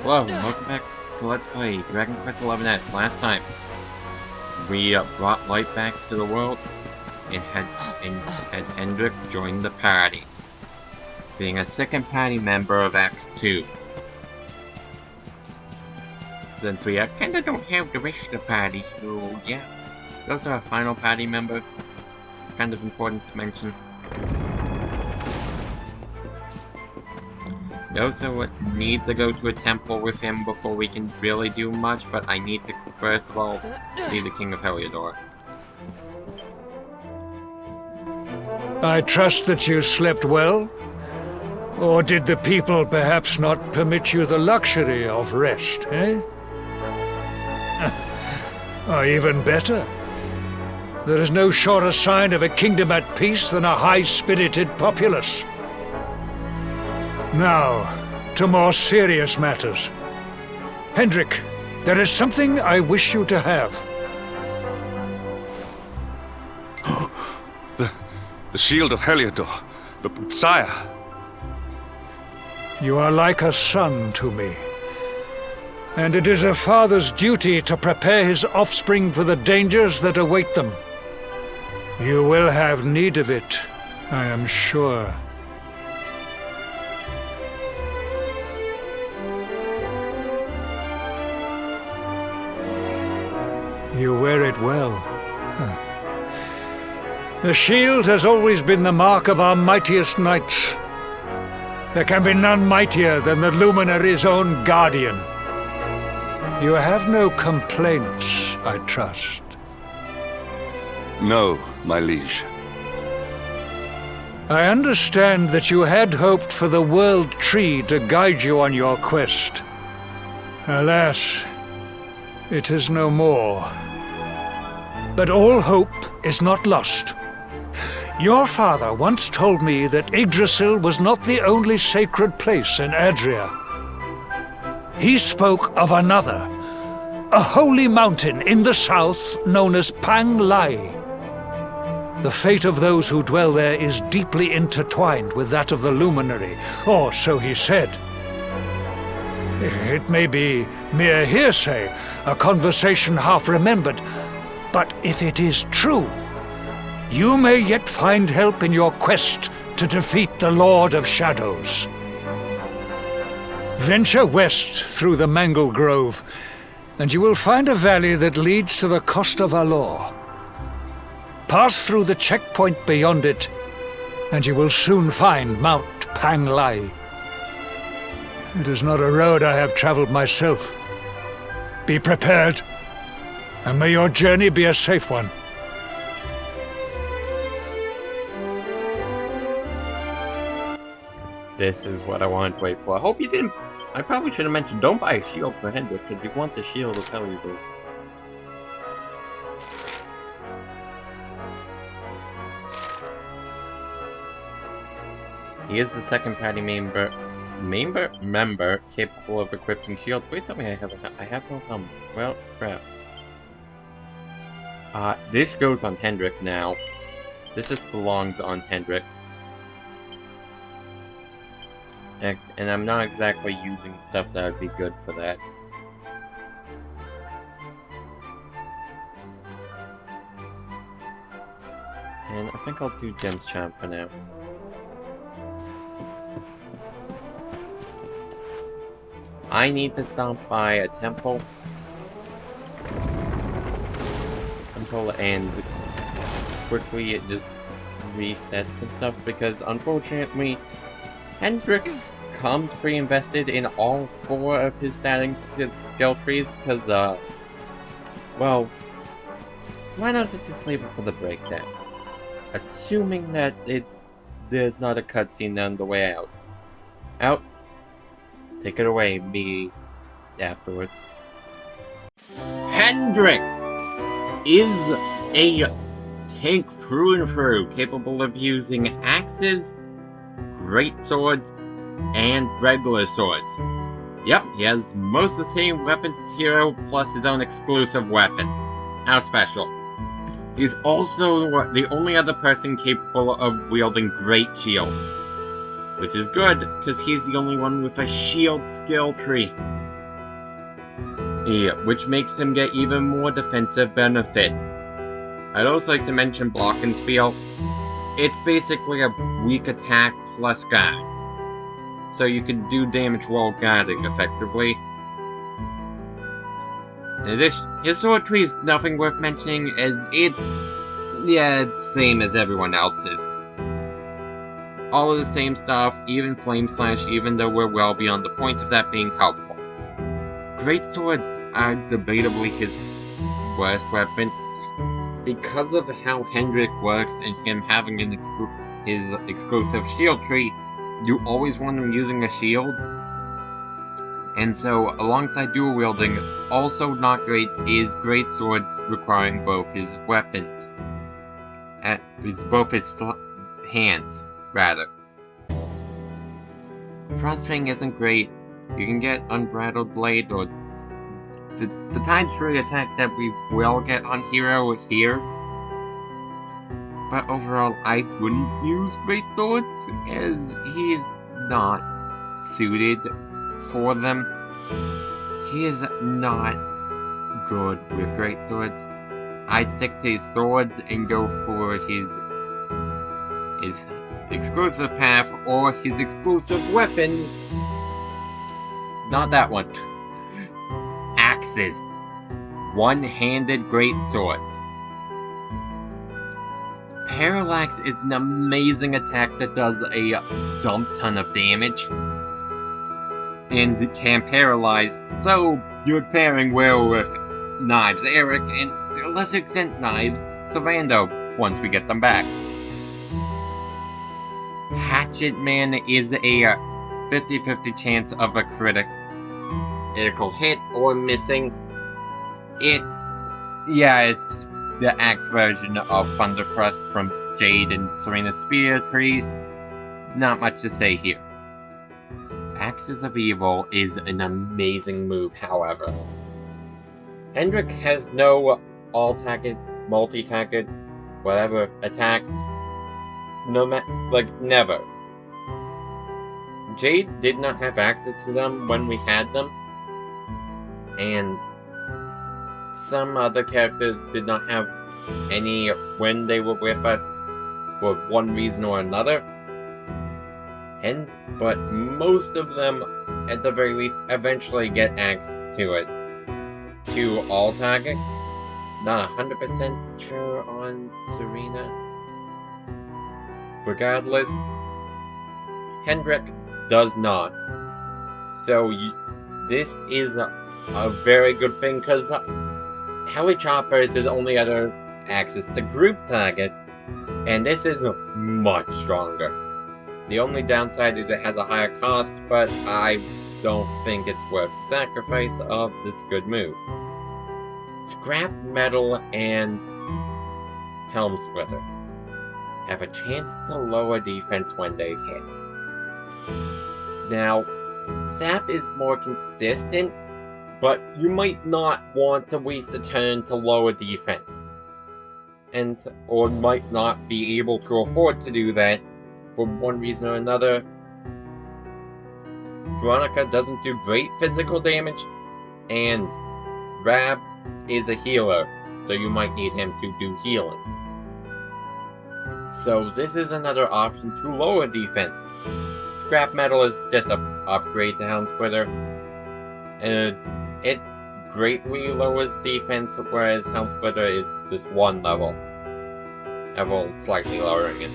Hello, welcome back to Let's Play Dragon Quest XI's. Last time, we brought light back to the world and had Hendrik join the party, being a second party member of Act 2. Since we kinda don't have the rest of the party, so yeah. He's also our final party member. It's kind of important to mention. We also need to go to a temple with him before we can really do much, but I need to first of all see the King of Heliodor. I trust that you slept well? Or did the people perhaps not permit you the luxury of rest, eh? Or even better, there is no surer sign of a kingdom at peace than a high-spirited populace. Now, to more serious matters. Hendrik, there is something I wish you to have. The shield of Heliodor. But, sire... You are like a son to me. And it is a father's duty to prepare his offspring for the dangers that await them. You will have need of it, I am sure. You wear it well. The shield has always been the mark of our mightiest knights. There can be none mightier than the Luminary's own guardian. You have no complaints, I trust. No, my liege. I understand that you had hoped for the World Tree to guide you on your quest. Alas, it is no more. But all hope is not lost. Your father once told me that Yggdrasil was not the only sacred place in Adria. He spoke of another, a holy mountain in the south known as Pang Lai. The fate of those who dwell there is deeply intertwined with that of the Luminary, or so he said. It may be mere hearsay, a conversation half remembered, but if it is true, you may yet find help in your quest to defeat the Lord of Shadows. Venture west through the Mangle Grove, and you will find a valley that leads to the Coast of Valor. Pass through the checkpoint beyond it, and you will soon find Mount Pang Lai. It is not a road I have traveled myself. Be prepared, and may your journey be a safe one. This is what I wanted to wait for. I hope you didn't... I probably should have mentioned don't buy a shield for Hendrik, because you want the shield of Heliodor. He is the second party member capable of equipping shields. Wait, tell me I have no helmet. Well, crap. This goes on Hendrik now. This just belongs on Hendrik. And I'm not exactly using stuff that would be good for that. And I think I'll do Gem's Charm for now. I need to stop by a temple. And quickly it just resets some stuff because unfortunately Hendrik comes pre-invested in all 4 of his starting skill trees because well, why not just leave it for the breakdown? Assuming that there's not a cutscene on the way out. Out. Take it away, me afterwards. Hendrik is a tank through and through, capable of using axes, great swords, and regular swords. Yep, he has most of the same weapons as Hero, plus his own exclusive weapon. How special. He's also the only other person capable of wielding great shields. Which is good, because he's the only one with a shield skill tree. which makes him get even more defensive benefit. I'd also like to mention Block and Spiel. It's basically a weak attack plus guard, so you can do damage while guarding effectively. In addition, his sword tree is nothing worth mentioning, as it's the same as everyone else's. All of the same stuff, even Flame Slash, even though we're well beyond the point of that being helpful. Great swords are debatably his worst weapon, because of how Hendrik works and him having his exclusive shield tree. You always want him using a shield, and so alongside dual wielding, also not great is great swords requiring both his weapons, both his hands rather. Frostfang isn't great. You can get Unbridled Blade or the Tide Tree attack that we will get on Hero here. But overall, I wouldn't use Great Swords, as he is not suited for them. He is not good with Great Swords. I'd stick to his swords and go for his exclusive path or his exclusive weapon. Not that one. Axes. One-handed great swords. Parallax is an amazing attack that does a dump ton of damage and can paralyze, so you're pairing well with Knives Eric and, to a lesser extent, Knives Savando once we get them back. Hatchet Man is a 50-50 chance of a critical hit or missing. It's the axe version of Thunder Thrust from Jade and Serena's Spear trees. Not much to say here. Axes of Evil is an amazing move, however. Hendrik has no all-target, multi-target, whatever attacks. Never. Jade did not have access to them when we had them, and some other characters did not have any when they were with us for one reason or another. But most of them, at the very least, eventually get access to it. To all target. Not 100% sure on Serena. Regardless, Hendrik does not. So this is a very good thing, because Heli Chopper is his only other access to group target, and this is much stronger. The only downside is it has a higher cost, but I don't think it's worth the sacrifice of this good move. Scrap Metal and Helm Splitter have a chance to lower defense when they hit. Now, Sap is more consistent, but you might not want to waste a turn to lower defense. Or might not be able to afford to do that for one reason or another. Veronica doesn't do great physical damage, and Rab is a healer, so you might need him to do healing. So this is another option to lower defense. Scrap Metal is just an upgrade to Helm Splitter. It greatly lowers defense, whereas Helm Splitter is just one level slightly lowering it.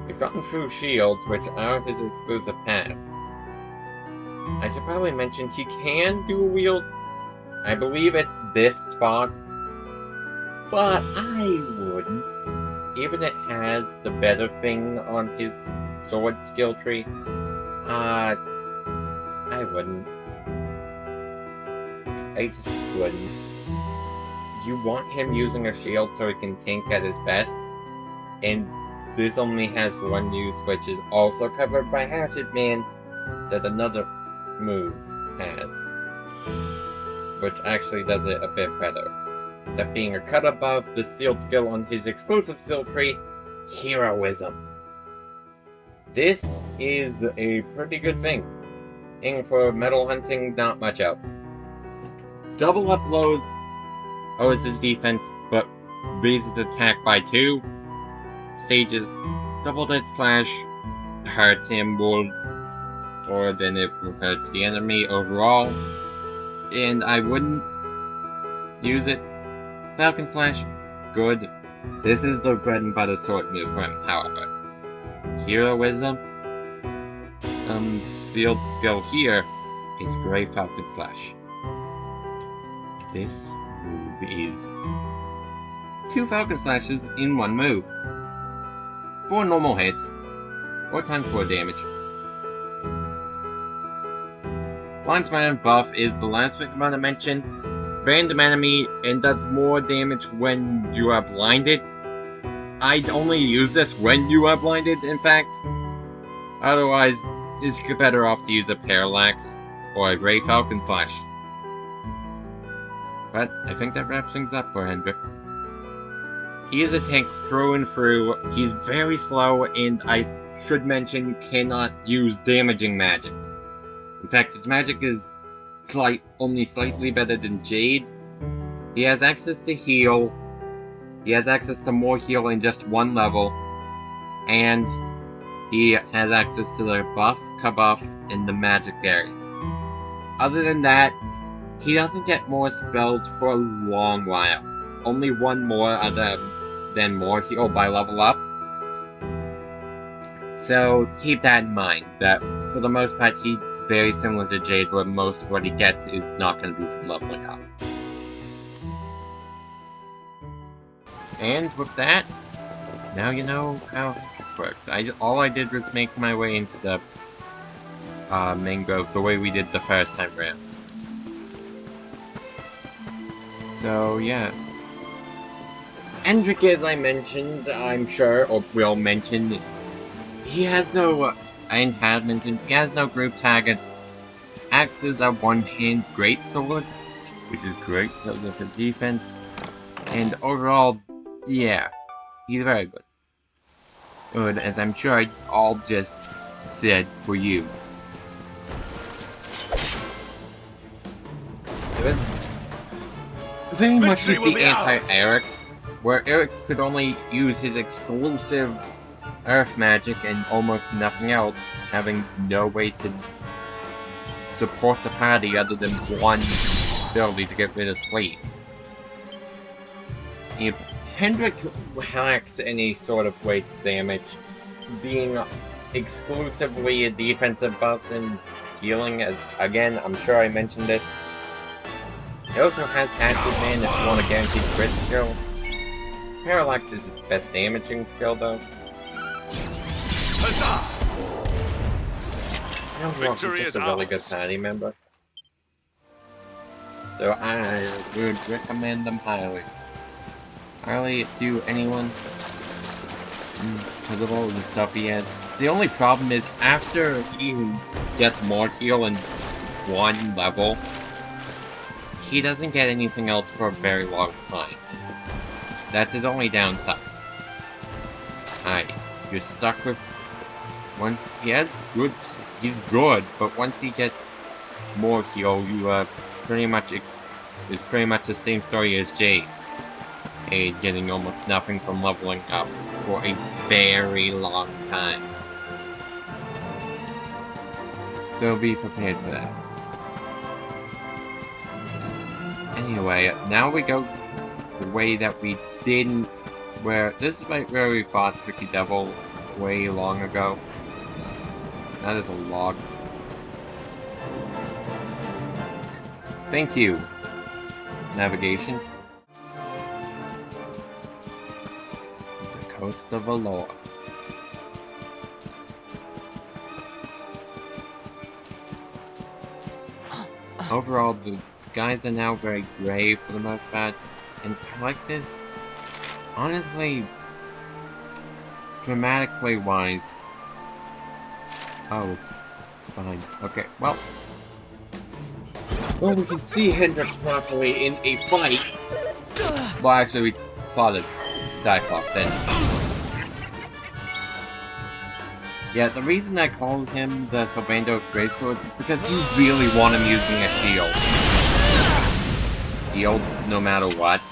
We've gotten through shields, which are his exclusive path. I should probably mention he can dual wield. I believe it's this spot, but I wouldn't. Even it has the better thing on his sword skill tree. I wouldn't. I just wouldn't. You want him using a shield so he can tank at his best, and this only has one use, which is also covered by Hatchet Man, that another move has, which actually does it a bit better. That being a cut above the sealed skill on his exclusive skill tree, Heroism. This is a pretty good thing. for metal hunting, not much else. Double up lowers his defense, but raises attack by 2 stages. Double dead slash hurts him more than it hurts the enemy overall, and I wouldn't use it. Falcon slash, good. This is the bread and butter sword move for him, however. Heroism, sealed skill here is Grey Falcon slash. This move is 2 Falcon Slashes in 1 move. 4 normal hits, 4 times 4 damage. Blindsman buff is the last thing I'm gonna mention. Random enemy and does more damage when you are blinded. I'd only use this when you are blinded, in fact. Otherwise, it's better off to use a Parallax or a Grey Falcon Slash. But I think that wraps things up for Hendrik. He is a tank through and through. He's very slow, and I should mention cannot use damaging magic. In fact, his magic is only slightly better than Jade. He has access to heal. He has access to more heal in just 1 level. And he has access to the buff, kabuff, and the magic area. Other than that, he doesn't get more spells for a long while. Only 1 more other than more heal by level up. So keep that in mind, that for the most part he's very similar to Jade, where most of what he gets is not going to be from leveling up. And with that, now you know how it works. All I did was make my way into the main grove the way we did the first time around. So yeah. Hendrik, as I mentioned, I'm sure, or will mention, he has no, and had mentioned, he has no group target. Axes are one-hand great swords, which is great because of his defense. And overall, yeah, he's very good. Good, as I'm sure I all just said for you. It was very much like the anti-Eric, where Eric could only use his exclusive earth magic and almost nothing else, having no way to support the party other than one ability to get rid of sleep. If Hendrik lacks any sort of way to damage, being exclusively a defensive buff and healing, again, I'm sure I mentioned this. He also has Acid Man if you want a guaranteed crit skill. Parallax is his best damaging skill though. Huzzah! Victory is just a really good party member. So I would recommend them highly. Highly to anyone. Because of all the stuff he has. The only problem is after he gets more heal in 1 level, he doesn't get anything else for a very long time. That's his only downside. You're stuck with... Once he has good... He's good, but once he gets more heal, you are pretty much... It's pretty much the same story as Jade. Getting almost nothing from leveling up for a very long time. So be prepared for that. Anyway, now we go the way that we didn't... This is where we fought Tricky Devil way long ago. That is a log. Thank you, navigation. The coast of Valor. Overall, the skies are now very gray for the most part, and I like this. Honestly, dramatically wise. Oh, it's fine. Okay, well, we can see Hendrik properly in a fight. Well, actually, we fought a Cyclops, and Yeah, the reason I called him the Sylvando of Greatswords is because you really want him using a shield. Shield, no matter what.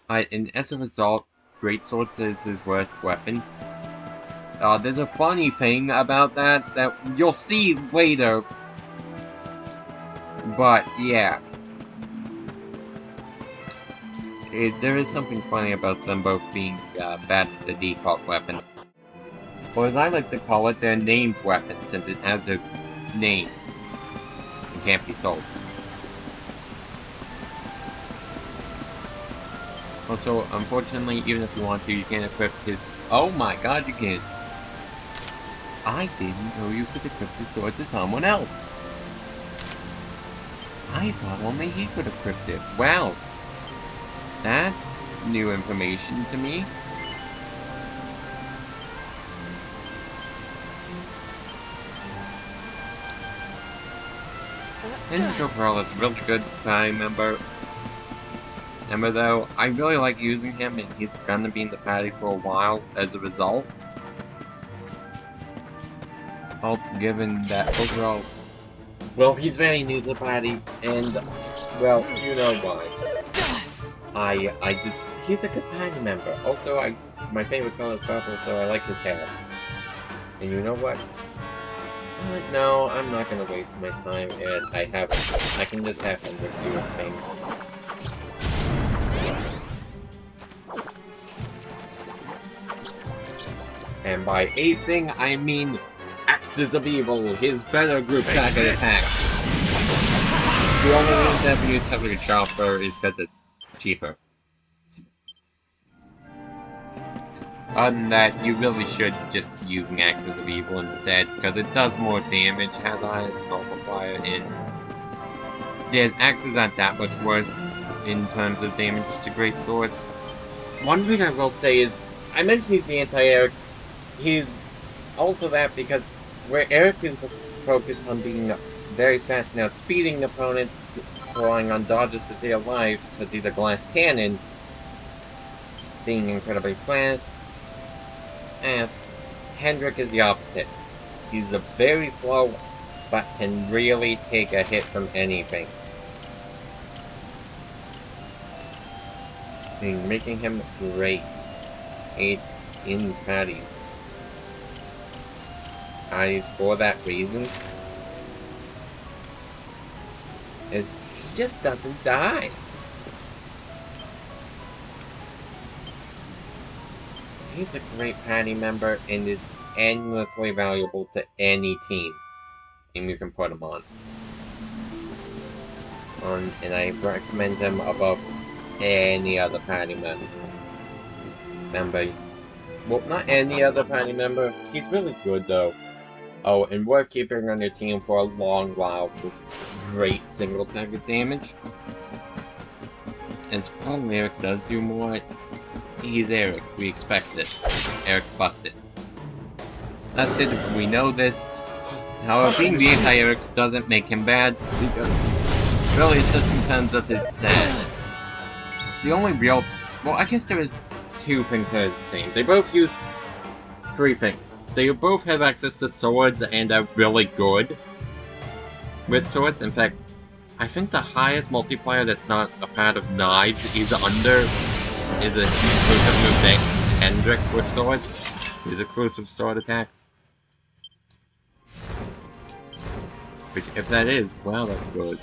And as a result, Greatswords is his worst weapon. There's a funny thing about that you'll see later. But, yeah. There is something funny about them both being bad at the default weapon. Or as I like to call it, they're named weapons, since it has a name. It can't be sold. Also, unfortunately, even if you want to, you can't equip his... Oh my god, you can! I didn't know you could equip the sword to someone else! I thought only he could equip it. Wow! That's new information to me. And overall, it's a really good member. Remember though, I really like using him, and he's gonna be in the party for a while as a result. All given that overall, well, he's very new to the party, and well, you know why. He's a good party member. Also, my favorite color is purple, so I like his hair. And you know what? No, I'm not gonna waste my time, and I can just have him just do things. And by a thing, I mean Axes of Evil, his better group target attack. The only reason that we use Heavy Chopper is because it's cheaper. Other than that, you really should just using Axes of Evil instead, because it does more damage, has a higher multiplier, and yeah, axes aren't that much worse in terms of damage to great swords. One thing I will say is, I mentioned he's the anti-Eric. He's also that because where Eric is focused on being very fast and outspeeding opponents, relying on dodges to stay alive, because he's a glass cannon, being incredibly fast, Hendrik is the opposite. He's a very slow, but can really take a hit from anything. Making him great in parties. For that reason, is he just doesn't die. He's a great party member and is endlessly valuable to any team, and you can put him on. And I recommend him above any other party member. Well, not any other party member. He's really good though. Oh, and worth keeping on your team for a long while for great single target damage. As well, Eric does do more. He's Eric. We expect this. Eric's busted. Busted, we know this. However, being the anti-Eric doesn't make him bad, because really it's just in terms of his stats. The only real... Well, I guess there is two things that are the same. They both use three things. They both have access to swords and are really good with swords. In fact, I think the highest multiplier that's not a part of knives is a exclusive move to Hendrik with swords. His exclusive sword attack. Which, if that is, well, that's good.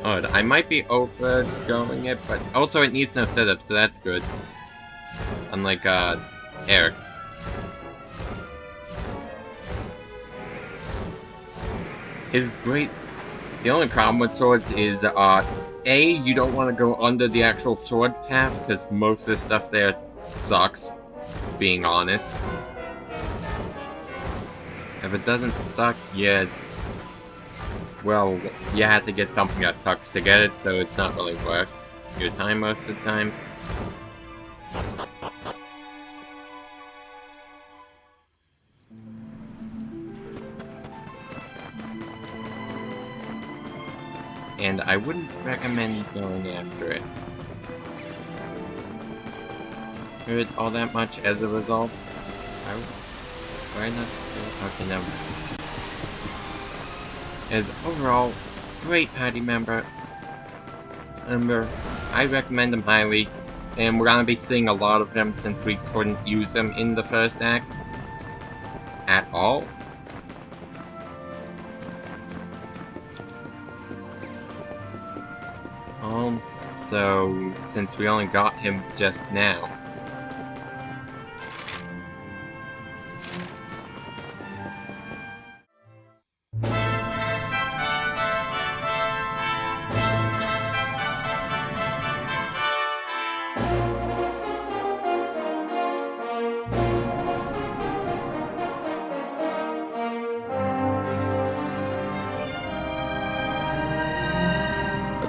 Oh, I might be overgoing it, but also it needs no setup, so that's good. Unlike, Eric's. The only problem with swords is, A, you don't want to go under the actual sword path, because most of the stuff there sucks, being honest. If it doesn't suck, well, you have to get something that sucks to get it, so it's not really worth your time most of the time. And I wouldn't recommend going after it all that much as a result. Why not? Okay, never mind. Is overall great party member. I recommend him highly, and we're gonna be seeing a lot of him since we couldn't use him in the first act at all. So since we only got him just now.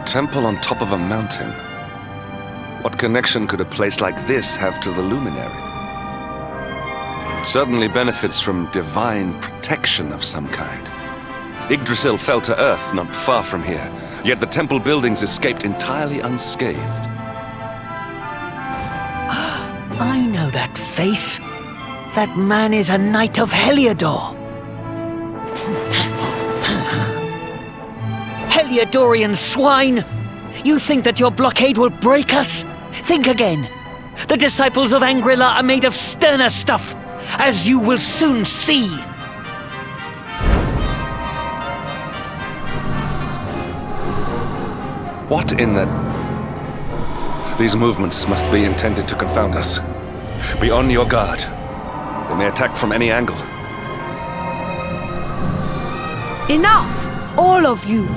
Temple on top of a mountain. What connection could a place like this have to the luminary? It certainly benefits from divine protection of some kind. Yggdrasil fell to earth not far from here, yet the temple buildings escaped entirely unscathed. I know that face. That man is a knight of Heliodor. Heliodorian swine! You think that your blockade will break us? Think again. The disciples of Angri-La are made of sterner stuff, as you will soon see. What in the... These movements must be intended to confound us. Be on your guard. They may attack from any angle. Enough! All of you!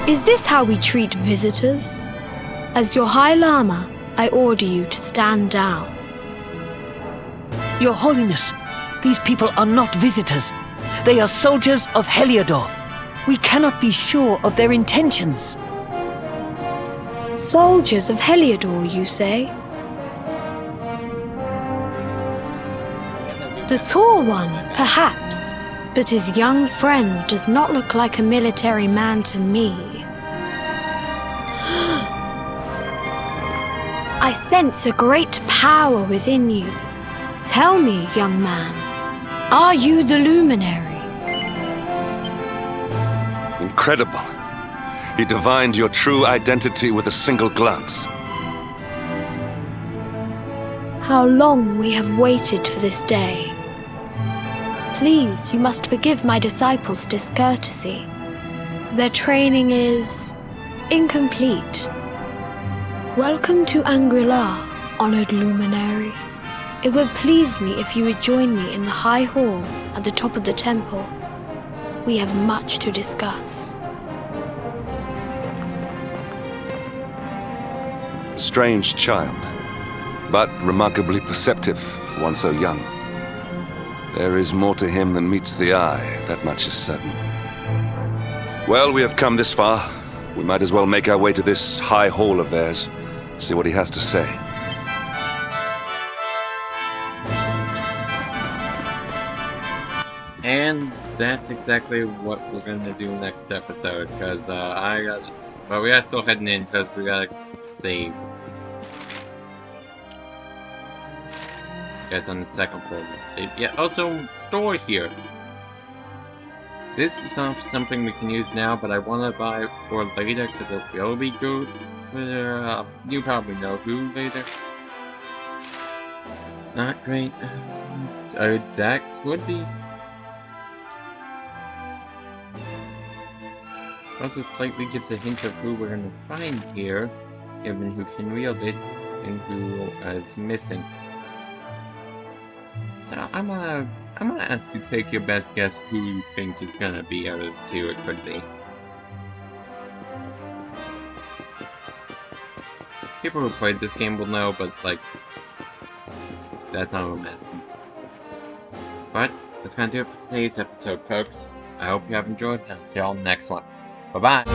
Is this how we treat visitors? As your High Lama, I order you to stand down. Your Holiness, these people are not visitors. They are soldiers of Heliodor. We cannot be sure of their intentions. Soldiers of Heliodor, you say? The tall one, perhaps, but his young friend does not look like a military man to me. I sense a great power within you. Tell me, young man, are you the luminary? Incredible. He divined your true identity with a single glance. How long we have waited for this day. Please, you must forgive my disciples' discourtesy. Their training is incomplete. Welcome to Angri-La, honored luminary. It would please me if you would join me in the high hall at the top of the temple. We have much to discuss. Strange child, but remarkably perceptive for one so young. There is more to him than meets the eye, that much is certain. Well, we have come this far. We might as well make our way to this high hall of theirs, see what he has to say. And that's exactly what we're gonna do next episode, because but we are still heading in because we gotta save. Get on the second floor. Save. Yeah, also store here. This is not something we can use now, but I want to buy it for later because it will be good for you probably know who later. Not great. That could be. Also slightly gives a hint of who we're going to find here, given who can wield it and who is missing. So I'm gonna ask you to take your best guess who you think is gonna be out of the two it could be. People who played this game will know, but like, that's not what I'm asking. But that's gonna do it for today's episode, folks. I hope you have enjoyed, and I'll see y'all next one. Bye-bye!